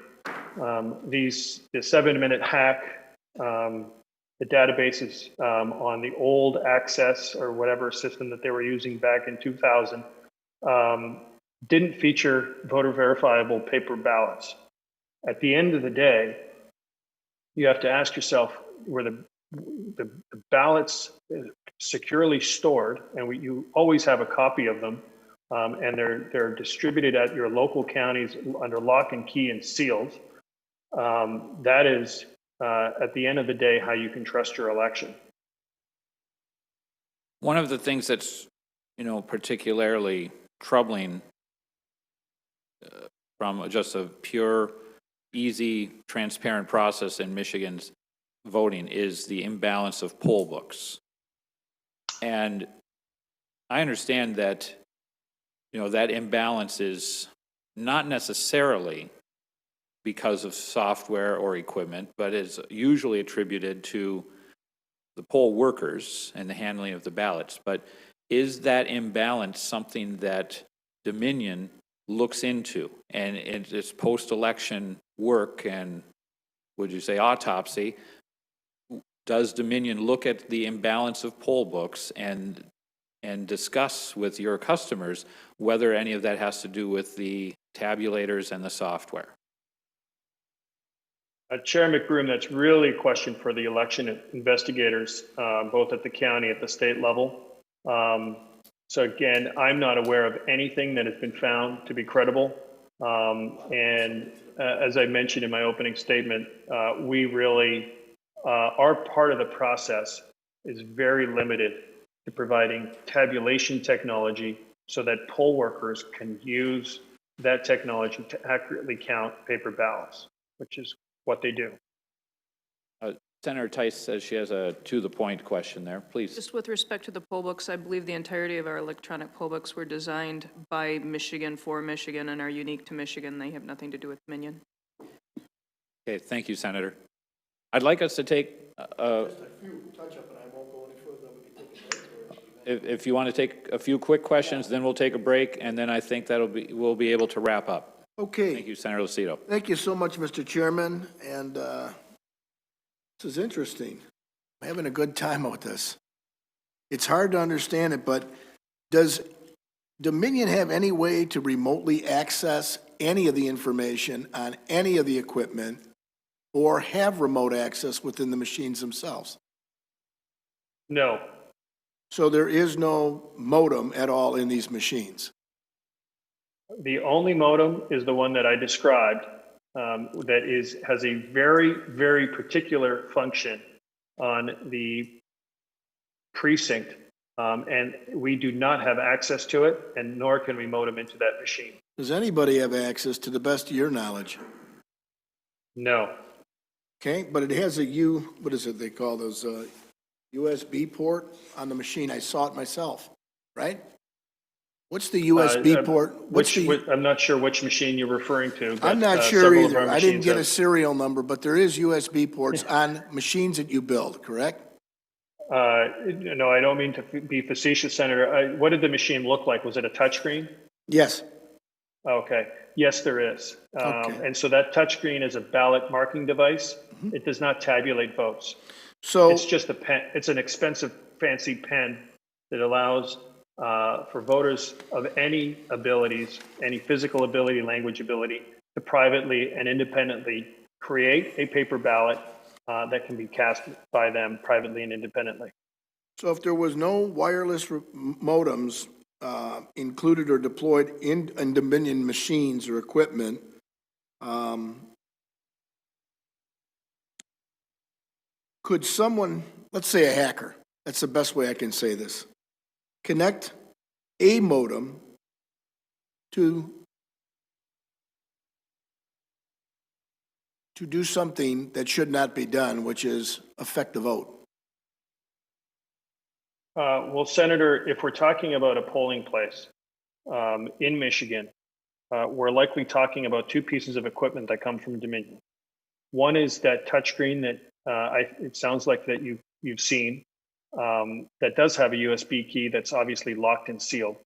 The 7-minute hack, the databases on the old Access or whatever system that they were using back in 2000 didn't feature voter verifiable paper ballots. At the end of the day, you have to ask yourself, were the ballots securely stored, and you always have a copy of them, and they're distributed at your local counties under lock and key and sealed. That is, at the end of the day, how you can trust your election. One of the things that's, particularly troubling from just a pure, easy, transparent process in Michigan's voting is the imbalance of poll books. And I understand that, that imbalance is not necessarily because of software or equipment, but is usually attributed to the poll workers and the handling of the ballots. But is that imbalance something that Dominion looks into, and in its post-election work and, would you say, autopsy, does Dominion look at the imbalance of poll books and discuss with your customers whether any of that has to do with the tabulators and the software? Chair McBroom, that's really a question for the election investigators, both at the county, at the state level. So again, I'm not aware of anything that has been found to be credible. As I mentioned in my opening statement, we really, our part of the process is very limited to providing tabulation technology so that poll workers can use that technology to accurately count paper ballots, which is what they do. Senator Tice says she has a to-the-point question there. Please. Just with respect to the poll books, I believe the entirety of our electronic poll books were designed by Michigan for Michigan and are unique to Michigan. They have nothing to do with Dominion. Okay, thank you, Senator. I'd like us to take Just a few touch-up, and I won't go any further, then we can take a break. if you want to take a few quick questions, then we'll take a break, and then I think we'll be able to wrap up. Okay. Thank you, Senator Lucido. Thank you so much, Mr. Chairman, and this is interesting. I'm having a good time with this. It's hard to understand it, but does Dominion have any way to remotely access any of the information on any of the equipment or have remote access within the machines themselves? No. So there is no modem at all in these machines? The only modem is the one that I described, that has a very, very particular function on the precinct, and we do not have access to it, and nor can we modem into that machine. Does anybody have access to the best of your knowledge? No. Okay, but it has a what is it they call those, USB port on the machine. I saw it myself, right? What's the USB port? I'm not sure which machine you're referring to. But, I'm not sure either. I didn't get a serial number, but there is USB ports on machines that you build, correct? No, I don't mean to be facetious, Senator. What did the machine look like? Was it a touchscreen? Yes. Okay. Yes, there is. Okay. And so that touchscreen is a ballot marking device. Mm-hmm. It does not tabulate votes. So it's just a pen. It's an expensive, fancy pen that allows for voters of any abilities, any physical ability, language ability, to privately and independently create a paper ballot that can be cast by them privately and independently. So if there was no wireless modems included or deployed in Dominion machines or equipment, could someone, let's say a hacker, that's the best way I can say this, connect a modem to do something that should not be done, which is affect the vote? Well, Senator, if we're talking about a polling place in Michigan, we're likely talking about two pieces of equipment that come from Dominion. One is that touchscreen that it sounds like that you've seen that does have a USB key that's obviously locked and sealed.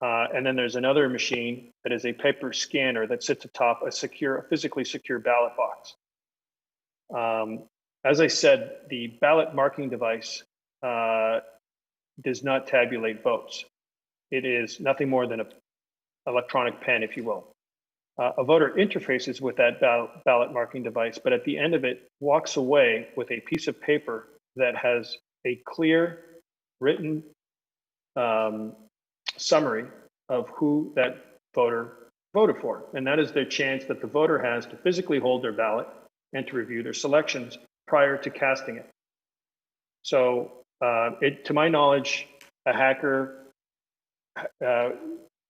And then there's another machine that is a paper scanner that sits atop a physically secure ballot box. As I said, the ballot marking device does not tabulate votes. It is nothing more than an electronic pen, if you will. A voter interfaces with that ballot marking device, but at the end of it walks away with a piece of paper that has a clear written summary of who that voter voted for. And that is the chance that the voter has to physically hold their ballot and to review their selections prior to casting it. So to my knowledge, a hacker,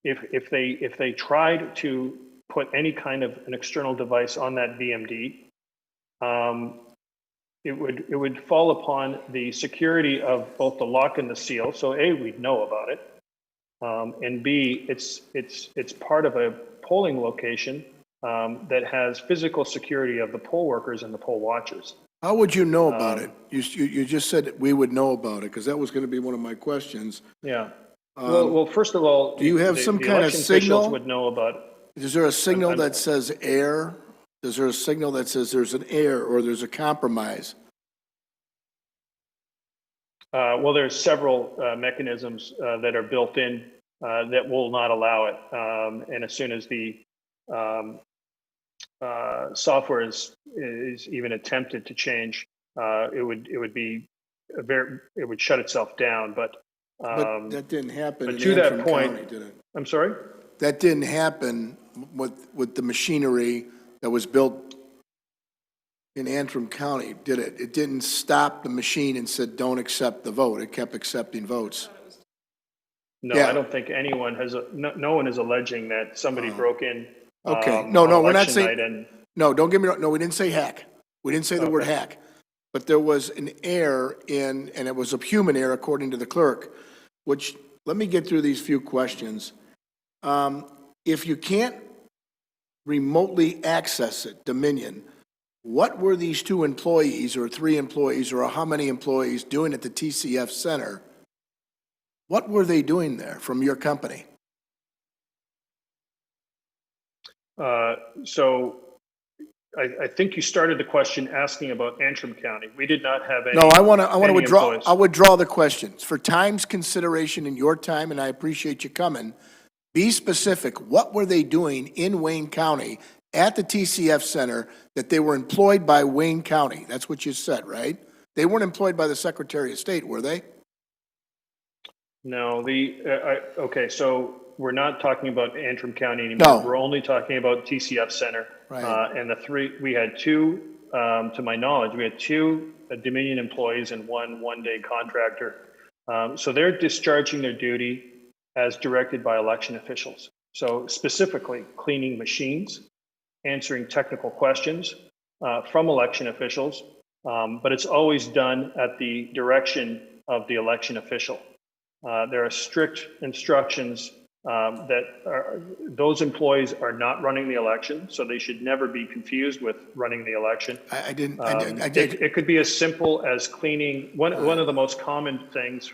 if they tried to put any kind of an external device on that VMD, it would fall upon the security of both the lock and the seal. So A, we'd know about it, and B, it's part of a polling location that has physical security of the poll workers and the poll watchers. How would you know about it? You just said we would know about it, because that was going to be one of my questions. Yeah. Well, first of all, do you have some kind of election signal? officials would know about it. Is there a signal that says error? Is there a signal that says there's an error or there's a compromise? Well, there's several mechanisms that are built in that will not allow it. And as soon as the software is even attempted to change, it would shut itself down. But that didn't happen in to that Antrim point, County, did it? I'm sorry? That didn't happen with the machinery that was built in Antrim County, did it? It didn't stop the machine and said, don't accept the vote. It kept accepting votes. No, Yeah. I don't think anyone no one is alleging that somebody broke in. Okay. No, we're not saying, no, don't get me wrong. No, we didn't say hack. We didn't say the word hack. But there was an error and it was a human error according to the clerk, which, let me get through these few questions. If you can't remotely access it, Dominion, what were these 2 employees or 3 employees or how many employees doing at the TCF Center? What were they doing there from your company? So I think you started the question asking about Antrim County. We did not have any. No, I want to withdraw. employees. I'll withdraw the questions for time's consideration in your time, and I appreciate you coming. Be specific. What were they doing in Wayne County at the TCF Center that they were employed by Wayne County? That's what you said, right? They weren't employed by the Secretary of State, were they? No, okay, so we're not talking about Antrim County anymore. No. We're only talking about TCF Center. Right. And we had 2, to my knowledge, we had 2 Dominion employees and one-day contractor. So they're discharging their duty as directed by election officials. So specifically, cleaning machines, answering technical questions from election officials, but it's always done at the direction of the election official. There are strict instructions those employees are not running the election, so they should never be confused with running the election. I did. It could be as simple as cleaning. One of the most common things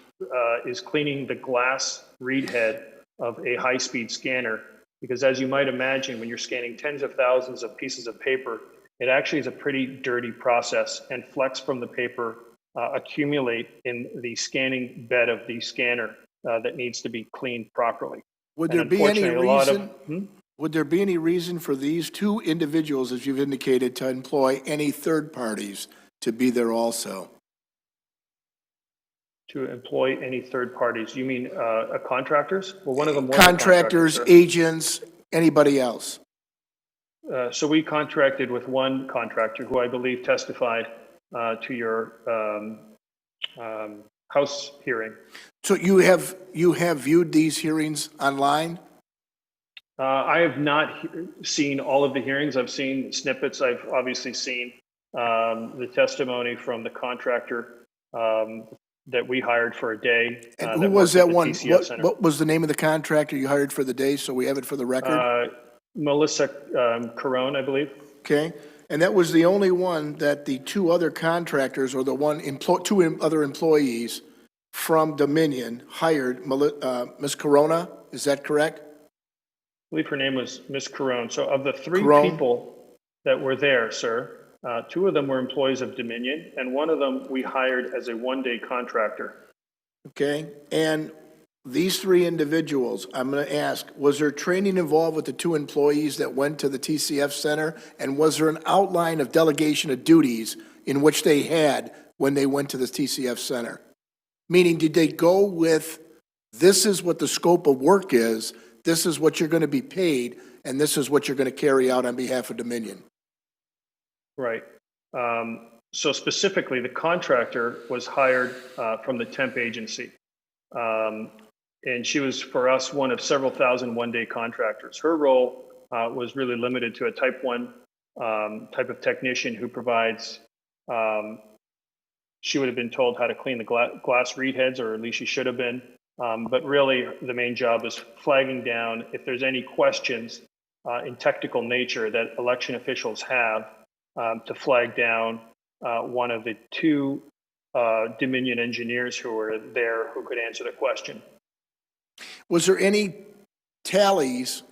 is cleaning the glass read head of a high-speed scanner, because as you might imagine, when you're scanning tens of thousands of pieces of paper, it actually is a pretty dirty process, and flecks from the paper accumulate in the scanning bed of the scanner that needs to be cleaned properly. Would there be any reason? Would there be any reason for these 2 individuals, as you've indicated, to employ any third parties to be there also? To employ any third parties? You mean contractors? Well, one of them was contractors, agents, anybody else? So we contracted with one contractor who I believe testified to your House hearing. So you have viewed these hearings online? I have not seen all of the hearings. I've seen snippets. I've obviously seen the testimony from the contractor, the that we hired for a day. And who was that worked at the one? TCF Center. What was the name of the contractor you hired for the day, so we have it for the record? Melissa Carone, I believe. Okay, and that was the only one that the two other contractors, or the two other employees from Dominion hired, Ms. Corona, is that correct? I believe her name was Miss Carone. So of the three Carone. people that were there, sir, two of them were employees of Dominion, and one of them we hired as a one-day contractor. Okay, and these three individuals, I'm going to ask, was there training involved with the two employees that went to the TCF Center? And was there an outline of delegation of duties in which they had when they went to the TCF Center? Meaning, did they go with, this is what the scope of work is, this is what you're going to be paid, and this is what you're going to carry out on behalf of Dominion? Right. So specifically, the contractor was hired from the temp agency. And she was, for us, one of several thousand one-day contractors. Her role was really limited to a type 1 type of technician who provides, she would have been told how to clean the glass reed heads, or at least she should have been. But really, the main job is flagging down if there's any questions in technical nature that election officials have, to flag down one of the two Dominion engineers who were there who could answer the question. Was there any tallies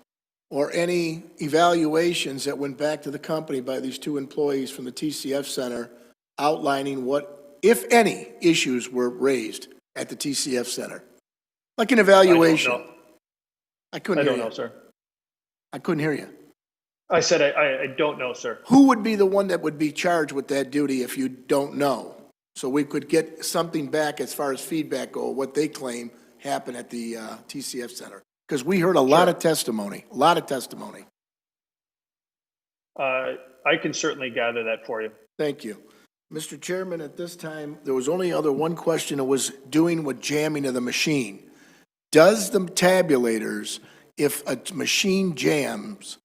or any evaluations that went back to the company by these two employees from the TCF Center outlining what, if any, issues were raised at the TCF Center? Like an evaluation. I couldn't hear you. I don't know, sir. I couldn't hear you. I said I don't know, sir. Who would be the one that would be charged with that duty if you don't know? So we could get something back as far as feedback go, what they claim happened at the TCF Center. Because we heard a lot of testimony, I can certainly gather that for you. Thank you. Mr. Chairman, at this time, there was only one question. It was doing with jamming of the machine. Does the tabulators, if a machine jams,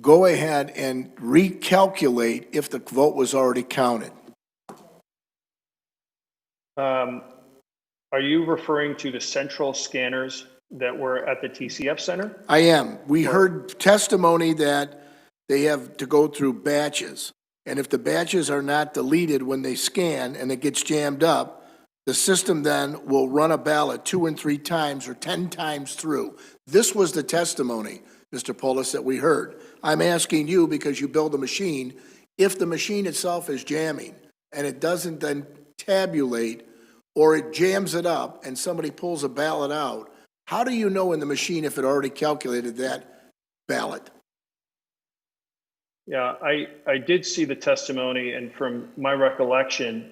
go ahead and recalculate if the vote was already counted? Are you referring to the central scanners that were at the TCF Center? I am. We heard testimony that they have to go through batches. And if the batches are not deleted when they scan and it gets jammed up, the system then will run a ballot 2 and 3 times or 10 times through. This was the testimony, Mr. Polis, that we heard. I'm asking you, because you build a machine, if the machine itself is jamming and it doesn't then tabulate, or it jams it up and somebody pulls a ballot out, how do you know in the machine if it already calculated that ballot? Yeah, I did see the testimony, and from my recollection,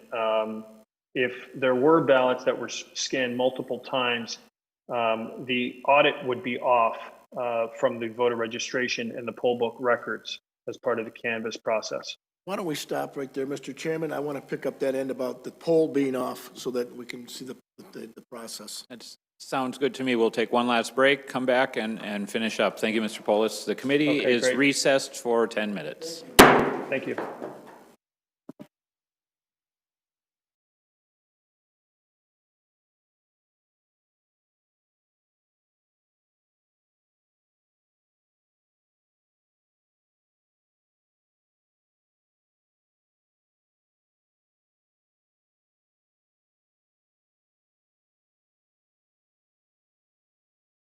if there were ballots that were scanned multiple times, the audit would be off from the voter registration and the poll book records as part of the canvass process. Why don't we stop right there, Mr. Chairman? I want to pick up that end about the poll being off so that we can see the process. That sounds good to me. We'll take one last break, come back, and finish up. Thank you, Mr. Polis. The committee is great. recessed for 10 minutes. Thank you.